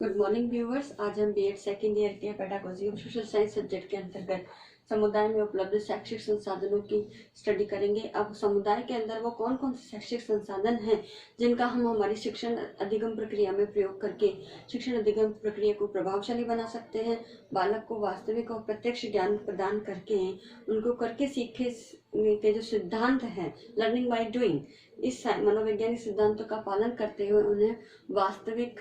Good morning viewers. आज हम BEd second year के pedagogy of social science subject के अंतर्गत समुदाय में उपलब्ध शैक्षिक संसाधनों की स्टडी करेंगे। अब समुदाय के अंदर वो कौन कौन से शैक्षिक संसाधन हैं जिनका हम हमारी शिक्षण अधिगम प्रक्रिया में प्रयोग करके शिक्षण अधिगम प्रक्रिया को प्रभावशाली बना सकते हैं। बालक को वास्तविक और प्रत्यक्ष ज्ञान प्रदान करके उनको करके सीखे के जो सिद्धांत हैं, लर्निंग बाय डूइंग, इस मनोवैज्ञानिक सिद्धांतों का पालन करते हुए उन्हें वास्तविक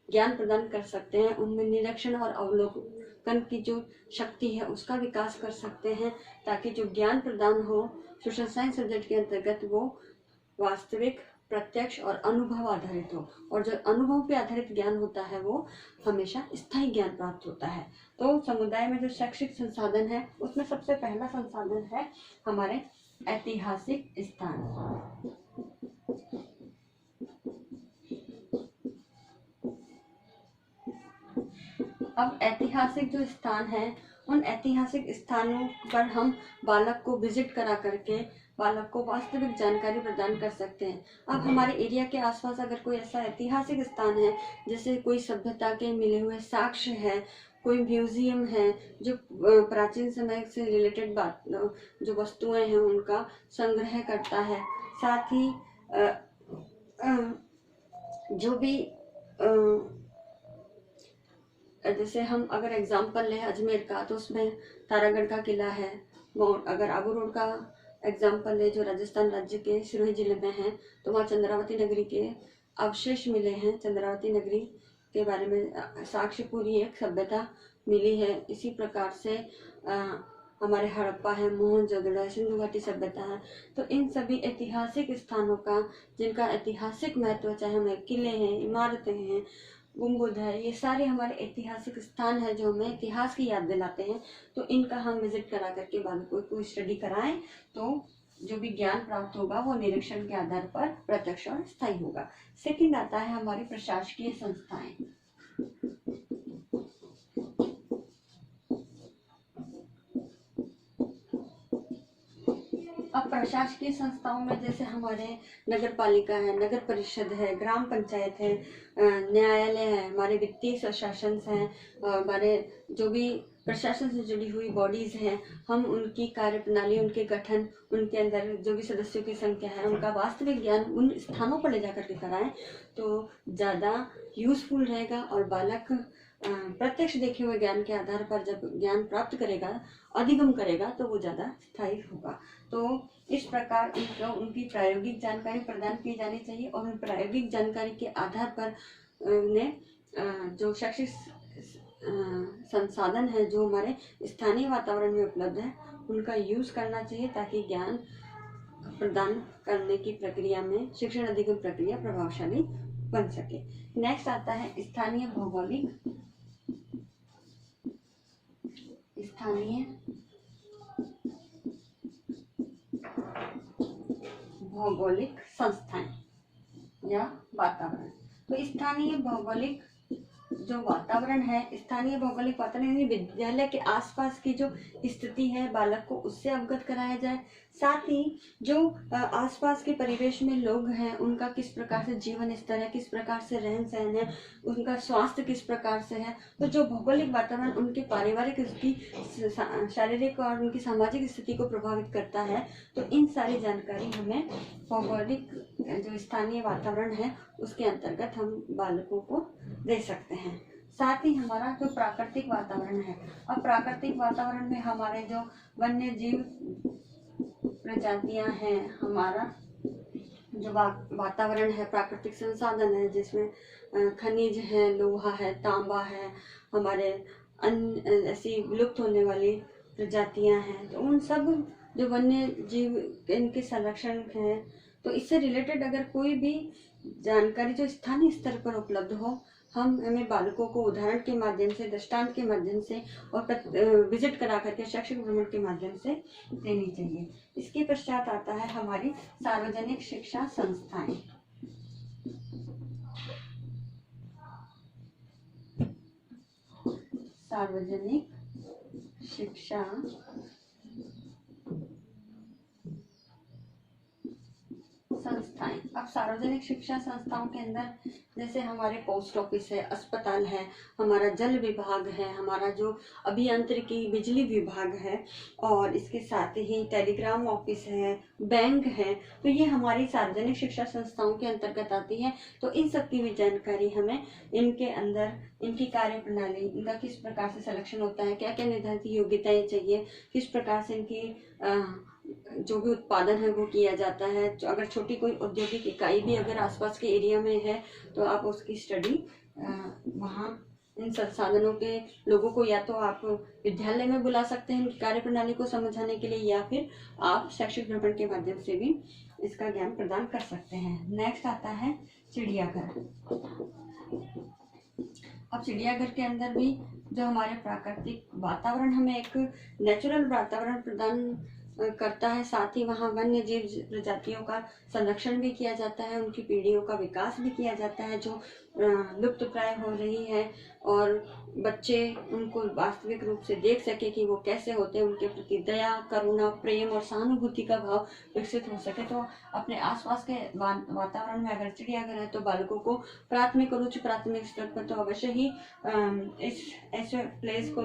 ज्ञान प्रदान कर सकते हैं। उनमें निरीक्षण और अवलोकन की जो शक्ति है उसका विकास कर सकते हैं, ताकि जो ज्ञान प्रदान हो सोशल साइंस सब्जेक्ट के अंतर्गत वो वास्तविक, प्रत्यक्ष और अनुभव आधारित हो। और जो अनुभव पे आधारित ज्ञान होता है वो हमेशा स्थायी ज्ञान प्राप्त होता है। तो समुदाय में जो शैक्षिक संसाधन है उसमें सबसे पहला संसाधन है हमारे ऐतिहासिक स्थान। अब ऐतिहासिक जो स्थान है उन ऐतिहासिक स्थानों पर हम बालक को विजिट करा करके बालक को वास्तविक जानकारी प्रदान कर सकते हैं। अब हमारे एरिया के आसपास अगर कोई ऐसा ऐतिहासिक स्थान है, जैसे कोई सभ्यता के मिले हुए साक्ष्य है, कोई म्यूजियम है जो प्राचीन समय से रिलेटेड बात जो वस्तुएं हैं उनका संग्रह करता है, साथ ही जो भी जैसे हम अगर एग्जाम्पल लें अजमेर का, तो उसमें तारागढ़ का किला है। अगर आबू रोड का एग्जाम्पल ले जो राजस्थान राज्य के सिरोही जिले में है, तो वहाँ चंद्रावती नगरी के अवशेष मिले हैं। चंद्रावती नगरी के बारे में साक्ष्य पूरी एक सभ्यता मिली है। इसी प्रकार से हमारे हड़प्पा है, मोहनजोदड़ो, सिंधु घाटी सभ्यता है। तो इन सभी ऐतिहासिक स्थानों का जिनका ऐतिहासिक महत्व, चाहे हमें किले हैं, इमारतें हैं, गुम्बद है, ये सारे हमारे ऐतिहासिक स्थान है जो हमें इतिहास की याद दिलाते हैं। तो इनका हम विजिट करा करके बालकों को स्टडी कराएं तो जो भी ज्ञान प्राप्त होगा वो निरीक्षण के आधार पर प्रत्यक्ष और स्थायी होगा। सेकंड आता है हमारी प्रशासकीय संस्थाएं। अब प्रशासकीय संस्थाओं में जैसे हमारे नगर पालिका है, नगर परिषद है, ग्राम पंचायत है, न्यायालय है, हमारे वित्तीय प्रशासन है, हमारे जो भी प्रशासन से जुड़ी हुई बॉडीज हैं, हम उनकी कार्यप्रणाली, उनके गठन, उनके अंदर जो भी सदस्यों की संख्या है, उनका वास्तविक ज्ञान उन स्थानों पर ले जाकर के कराएं तो ज़्यादा यूजफुल रहेगा। और बालक प्रत्यक्ष देखे हुए ज्ञान के आधार पर जब ज्ञान प्राप्त करेगा, अधिगम करेगा, तो वो ज़्यादा स्थायी होगा। तो इस प्रकार उनकी प्रायोगिक जानकारी प्रदान की जानी चाहिए और उन प्रायोगिक जानकारी के आधार पर उन्हें जो शैक्षिक संसाधन है जो हमारे स्थानीय वातावरण में उपलब्ध है उनका यूज करना चाहिए, ताकि ज्ञान प्रदान करने की प्रक्रिया में शिक्षण अधिगम प्रक्रिया प्रभावशाली बन सके। नेक्स्ट आता है स्थानीय भौगोलिक संस्थाएं या वातावरण। तो स्थानीय भौगोलिक जो वातावरण है, स्थानीय भौगोलिक वातावरण यानी विद्यालय के आसपास की जो स्थिति है बालक को उससे अवगत कराया जाए। साथ ही जो आसपास के परिवेश में लोग हैं उनका किस प्रकार से जीवन स्तर है, किस प्रकार से रहन सहन है, उनका स्वास्थ्य किस प्रकार से है। तो जो भौगोलिक वातावरण उनके पारिवारिक स्थिति, शारीरिक और उनकी सामाजिक स्थिति को प्रभावित करता है, तो इन सारी जानकारी हमें भौगोलिक जो स्थानीय वातावरण है उसके अंतर्गत हम बालकों को दे सकते हैं। साथ ही हमारा जो प्राकृतिक वातावरण है, अब प्राकृतिक वातावरण में हमारे जो वन्य जीव प्रजातियां हैं, हमारा जो वातावरण है, प्राकृतिक संसाधन है जिसमें खनिज है, लोहा है, तांबा है, हमारे अन्य ऐसी विलुप्त होने वाली प्रजातियां हैं, तो उन सब जो वन्य जीव इनके संरक्षण है, तो इससे रिलेटेड अगर कोई भी जानकारी जो स्थानीय स्तर पर उपलब्ध हो, हमें बालकों को उदाहरण के माध्यम से, दृष्टांत के माध्यम से और विजिट करा करके शैक्षिक भ्रमण के माध्यम से देनी चाहिए। इसके पश्चात आता है हमारी सार्वजनिक शिक्षा संस्थाएं। सार्वजनिक शिक्षा संस्थाएं। अब सार्वजनिक शिक्षा संस्थाओं के अंदर जैसे हमारे पोस्ट ऑफिस है, अस्पताल है, हमारा जल विभाग है, हमारा जो अभियांत्रिकी बिजली विभाग है, और इसके साथ ही टेलीग्राम ऑफिस है, बैंक है, तो ये हमारी सार्वजनिक शिक्षा संस्थाओं के अंतर्गत आती है। तो इन सब की भी जानकारी हमें इनके अंदर, इनकी कार्य प्रणाली, इनका किस प्रकार से सिलेक्शन होता है, क्या क्या निर्धारित योग्यताएं चाहिए, किस प्रकार से इनकी जो भी उत्पादन है वो किया जाता है। अगर छोटी कोई औद्योगिक इकाई भी अगर आसपास के एरिया में है तो आप उसकी स्टडी वहाँ इन संसाधनों के लोगों को या तो आप विद्यालय में बुला सकते हैं कार्य प्रणाली को समझाने के लिए, या फिर आप शैक्षिक भ्रमण के माध्यम से भी इसका ज्ञान प्रदान कर सकते हैं। नेक्स्ट आता है चिड़ियाघर। अब चिड़ियाघर के अंदर भी जो हमारे प्राकृतिक वातावरण, हमें एक नेचुरल वातावरण प्रदान करता है, साथ ही वहाँ वन्य जीव प्रजातियों का संरक्षण भी किया जाता है, उनकी पीढ़ियों का विकास भी किया जाता है जो लुप्त प्राय हो रही है, और बच्चे उनको वास्तविक रूप से देख सके कि वो कैसे होते हैं, उनके प्रति दया, करुणा, प्रेम और सहानुभूति का भाव विकसित हो सके। तो अपने आसपास के वातावरण में अगर चिड़ियाघर है तो बालकों को प्राथमिक और उच्च प्राथमिक स्तर पर तो अवश्य ही इस ऐसे प्लेस को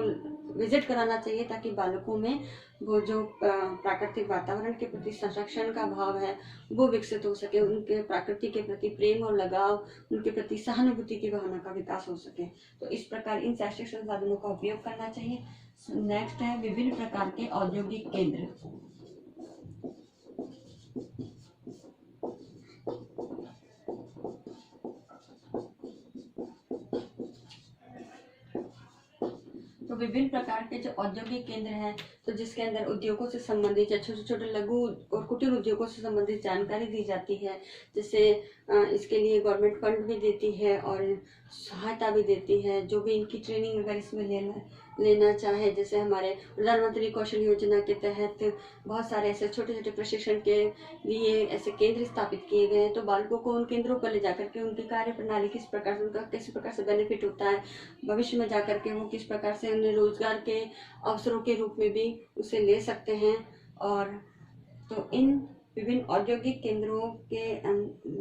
विजिट कराना चाहिए, ताकि बालकों में वो जो प्राकृतिक वातावरण के प्रति संरक्षण का भाव है वो विकसित हो सके, उनके प्रकृति के प्रति प्रेम और लगाव, उनके प्रति सहानुभूति की भावना का विकास हो सके। तो इस प्रकार इन शैक्षिक संसाधनों का उपयोग करना चाहिए। नेक्स्ट है विभिन्न प्रकार के औद्योगिक केंद्र। तो विभिन्न प्रकार के जो औद्योगिक केंद्र हैं, तो जिसके अंदर उद्योगों से संबंधित या छोटे छोटे लघु और कुटीर उद्योगों से संबंधित जानकारी दी जाती है। जैसे इसके लिए गवर्नमेंट फंड भी देती है और सहायता भी देती है। जो भी इनकी ट्रेनिंग अगर इसमें लेना चाहे, जैसे हमारे प्रधानमंत्री कौशल योजना के तहत बहुत सारे ऐसे छोटे छोटे प्रशिक्षण के लिए ऐसे केंद्र स्थापित किए गए हैं, तो बालकों को उन केंद्रों पर ले जाकर के उनकी कार्य प्रणाली किस प्रकार से, उनका किस प्रकार से बेनिफिट होता है, भविष्य में जाकर के वो किस प्रकार से उन्हें रोजगार के अवसरों के रूप में भी उसे ले सकते हैं। और तो इन विभिन्न औद्योगिक केंद्रों के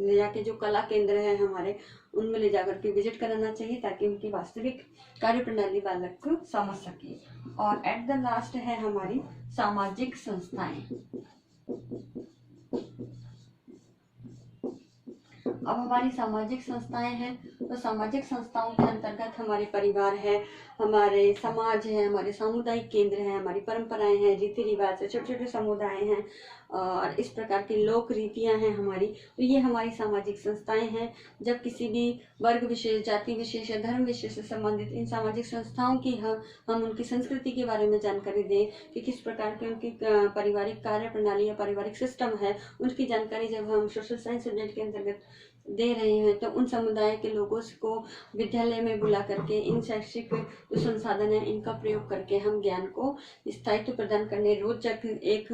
ले जाके जो कला केंद्र है हमारे, उनमें ले जाकर के विजिट कराना चाहिए, ताकि उनकी वास्तविक कार्य प्रणाली बालक को समझ सके। और एट द लास्ट है हमारी सामाजिक संस्थाएं। अब हमारी सामाजिक संस्थाएं हैं, तो सामाजिक संस्थाओं के अंतर्गत हमारे परिवार है, हमारे समाज है, हमारे सामुदायिक केंद्र हैं, हमारी परंपराएं हैं, रीति रिवाज है, छोटे छोटे समुदाय हैं, और इस प्रकार की लोक रीतियां हैं हमारी। तो ये हमारी सामाजिक संस्थाएं हैं। जब किसी भी वर्ग विशेष, जाति विशेष या धर्म विशेष से संबंधित इन सामाजिक संस्थाओं की हम उनकी संस्कृति के बारे में जानकारी दें कि किस प्रकार की उनकी पारिवारिक कार्य प्रणाली या पारिवारिक सिस्टम है, उनकी जानकारी जब हम सोशल साइंस सब्जेक्ट के अंतर्गत दे रहे हैं, तो उन समुदाय के लोगों को विद्यालय में बुला करके इन शैक्षिक जो संसाधन है इनका प्रयोग करके हम ज्ञान को स्थायित्व प्रदान करने, रोचक एक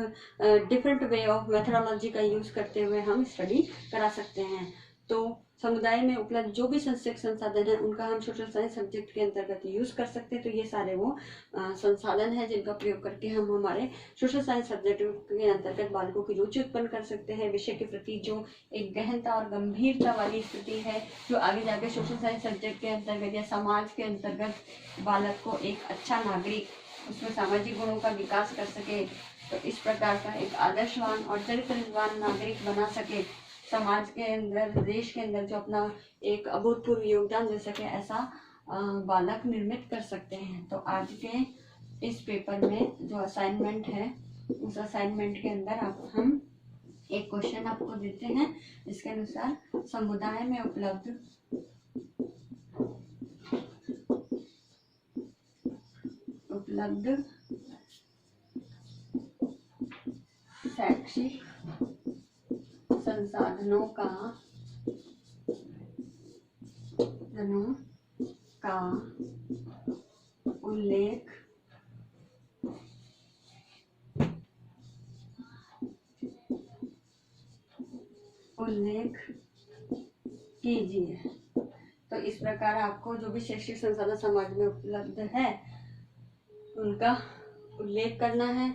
डिफरेंट वे ऑफ मेथोडोलॉजी का यूज करते हुए हम स्टडी करा सकते हैं। तो समुदाय में उपलब्ध जो भी शैक्षिक संसाधन है उनका हम सोशल साइंस सब्जेक्ट के अंतर्गत यूज कर सकते हैं। तो ये सारे वो संसाधन है जिनका प्रयोग करके हम हमारे सोशल साइंस सब्जेक्ट के अंतर्गत बालकों की रुचि उत्पन्न कर सकते हैं। विषय के प्रति जो एक गहनता और गंभीरता वाली स्थिति है, जो आगे जाके सोशल साइंस सब्जेक्ट के अंतर्गत या समाज के अंतर्गत बालक को एक अच्छा नागरिक, उसमें सामाजिक गुणों का विकास कर सके, तो इस प्रकार का एक आदर्शवान और चरित्रवान नागरिक बना सके, समाज के अंदर, देश के अंदर जो अपना एक अभूतपूर्व योगदान दे सके, ऐसा बालक निर्मित कर सकते हैं। तो आज के इस पेपर में जो असाइनमेंट है, उस असाइनमेंट के अंदर हम एक क्वेश्चन आपको देते हैं। इसके अनुसार समुदाय में उपलब्ध शैक्षिक संसाधनों का उल्लेख कीजिए। तो इस प्रकार आपको जो भी शैक्षिक संसाधन समाज में उपलब्ध है उनका उल्लेख करना है,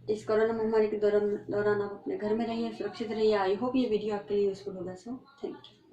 इस कोरोना महामारी के दौरान आप अपने घर में रहिए, सुरक्षित रहिए। आई होप ये वीडियो आपके लिए यूजफुल होगा। So thank you.